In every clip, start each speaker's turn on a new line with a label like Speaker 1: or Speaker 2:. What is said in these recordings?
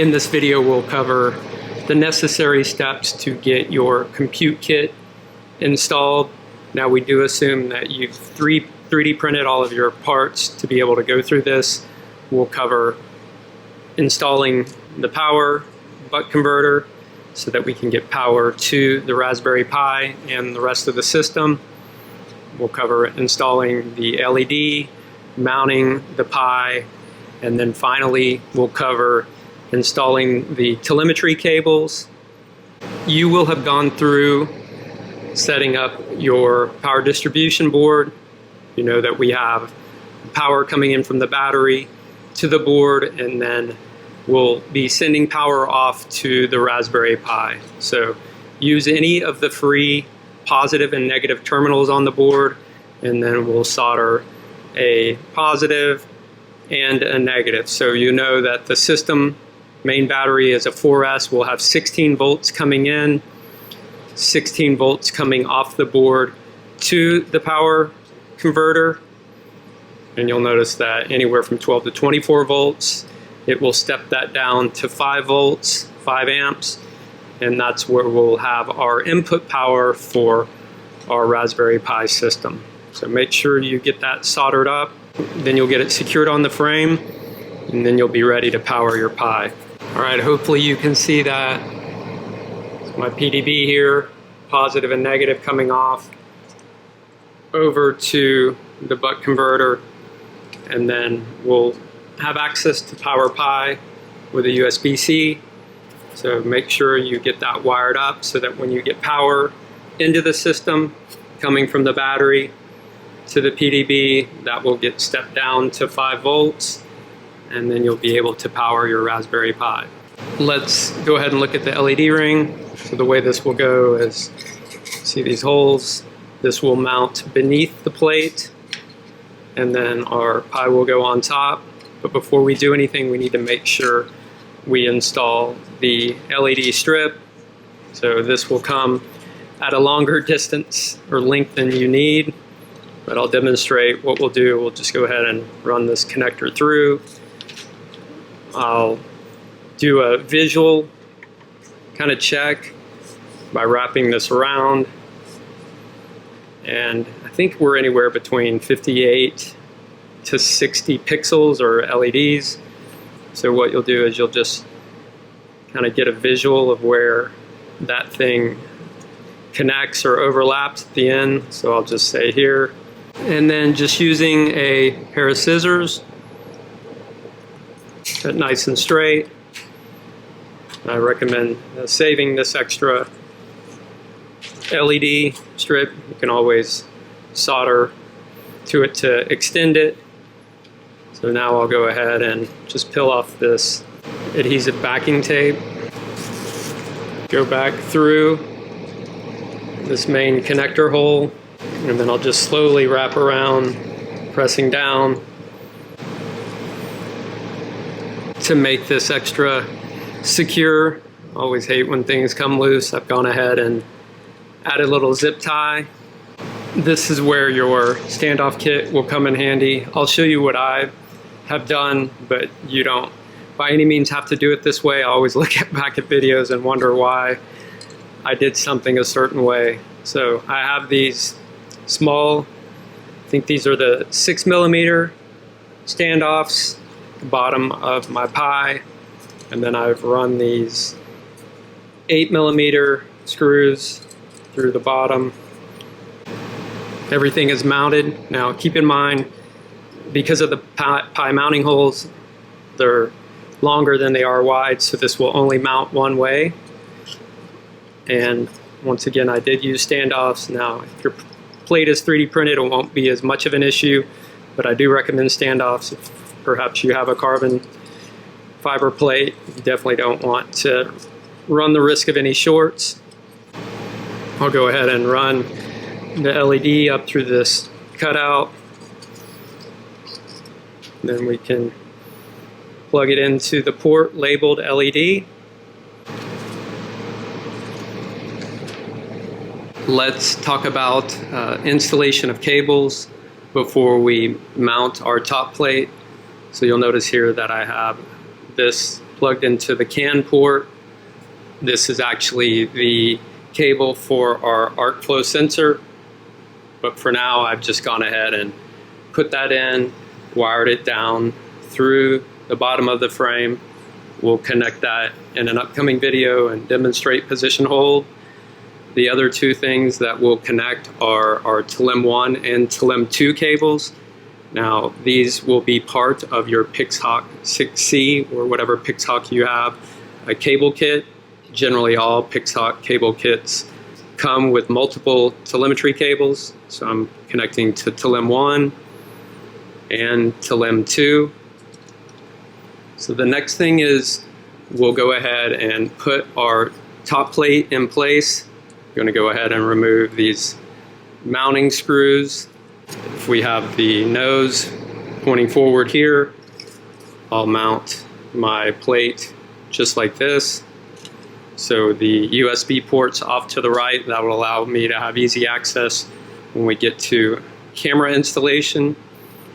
Speaker 1: In this video, we'll cover the necessary steps to get your compute kit installed. Now, we do assume that you've 3D printed all of your parts to be able to go through this. We'll cover installing the power buck converter so that we can get power to the Raspberry Pi and the rest of the system. We'll cover installing the LED, mounting the Pi, and then finally we'll cover installing the telemetry cables. You will have gone through setting up your power distribution board. You know that we have power coming in from the battery to the board, and then we'll be sending power off to the Raspberry Pi. So use any of the free positive and negative terminals on the board, and then we'll solder a positive and a negative. So you know that the system main battery is a 4S. We'll have 16 volts coming in, 16 volts coming off the board to the power converter. And you'll notice that anywhere from 12 to 24 volts, it will step that down to 5 volts, 5 amps, and that's where we'll have our input power for our Raspberry Pi system. So make sure you get that soldered up, then you'll get it secured on the frame, and then you'll be ready to power your Pi. All right, hopefully you can see that. It's my PDB here, positive and negative coming off over to the buck converter, and then we'll have access to Power Pi with a USB-C. So make sure you get that wired up so that when you get power into the system coming from the battery to the PDB, that will get stepped down to 5 volts, and then you'll be able to power your Raspberry Pi. Let's go ahead and look at the LED ring. So the way this will go is, see these holes? This will mount beneath the plate, and then our Pi will go on top. But before we do anything, we need to make sure we install the LED strip. So this will come at a longer distance or length than you need, but I'll demonstrate what we'll do. We'll just go ahead and run this connector through. I'll do a visual kind of check by wrapping this around. And I think we're anywhere between 58 to 60 pixels or LEDs. So what you'll do is you'll just kind of get a visual of where that thing connects or overlaps at the end. So I'll just say here, and then just using a pair of scissors, cut nice and straight. I recommend saving this extra LED strip. You can always solder to it to extend it. So now I'll go ahead and just peel off this adhesive backing tape, go back through this main connector hole, and then I'll just slowly wrap around, pressing down to make this extra secure. I always hate when things come loose. I've gone ahead and added a little zip tie. This is where your standoff kit will come in handy. I'll show you what I have done, but you don't by any means have to do it this way. I always look back at videos and wonder why I did something a certain way. So I have these small, I think these are the 6mm standoffs at the bottom of my Pi, and then I've run these 8mm screws through the bottom. Everything is mounted. Now keep in mind, because of the Pi mounting holes, they're longer than they are wide, so this will only mount one way. And once again, I did use standoffs. Now, if your plate is 3D printed, it won't be as much of an issue, but I do recommend standoffs. If perhaps you have a carbon fiber plate, you definitely don't want to run the risk of any shorts. I'll go ahead and run the LED up through this cutout. Then we can plug it into the port labeled LED. Let's talk about installation of cables before we mount our top plate. So you'll notice here that I have this plugged into the CAN port. This is actually the cable for our arc flow sensor, but for now I've just gone ahead and put that in, wired it down through the bottom of the frame. We'll connect that in an upcoming video and demonstrate position hold. The other two things that we'll connect are our TLEM1 and TLEM2 cables. Now, these will be part of your PixHawk 6C or whatever PixHawk you have, a cable kit. Generally, all PixHawk cable kits come with multiple telemetry cables. So I'm connecting to TLEM1 and TLEM2. So the next thing is we'll go ahead and put our top plate in place. I'm going to go ahead and remove these mounting screws. If we have the nose pointing forward here, I'll mount my plate just like this. So the USB port's off to the right. That will allow me to have easy access when we get to camera installation.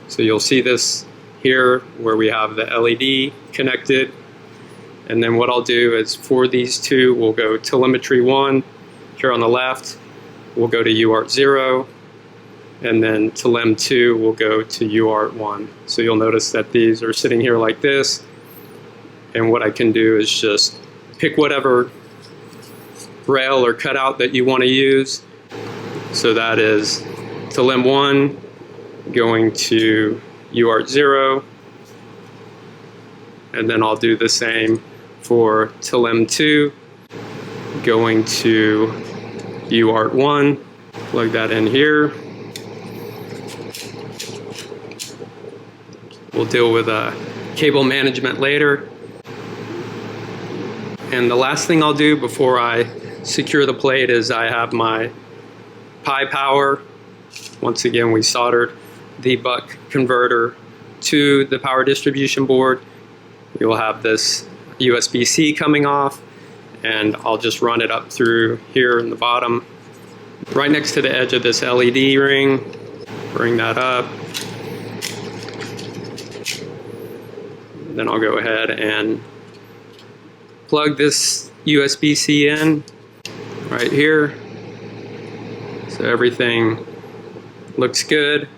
Speaker 1: So you'll see this here where we have the LED connected. And then what I'll do is for these two, we'll go telemetry 1 here on the left. We'll go to UART 0. And then TLEM2 will go to UART 1. So you'll notice that these are sitting here like this. And what I can do is just pick whatever rail or cutout that you want to use. So that is TLEM1 going to UART 0. And then I'll do the same for TLEM2 going to UART 1. Plug that in here. We'll deal with cable management later. And the last thing I'll do before I secure the plate is I have my Pi power. Once again, we soldered the buck converter to the power distribution board. You'll have this USB-C coming off, and I'll just run it up through here in the bottom, right next to the edge of this LED ring. Bring that up. Then I'll go ahead and plug this USB-C in right here. So everything looks good.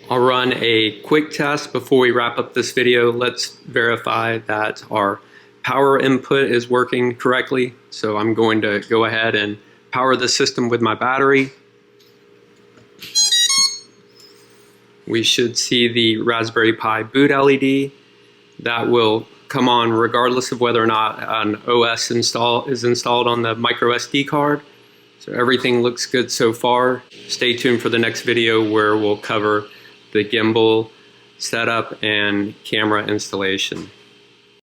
Speaker 1: I'll run a quick test before we wrap up this video. Let's verify that our power input is working correctly. So I'm going to go ahead and power the system with my battery. We should see the Raspberry Pi boot LED. That will come on regardless of whether or not an OS is installed on the micro SD card. So everything looks good so far. Stay tuned for the next video where we'll cover the gimbal setup and camera installation.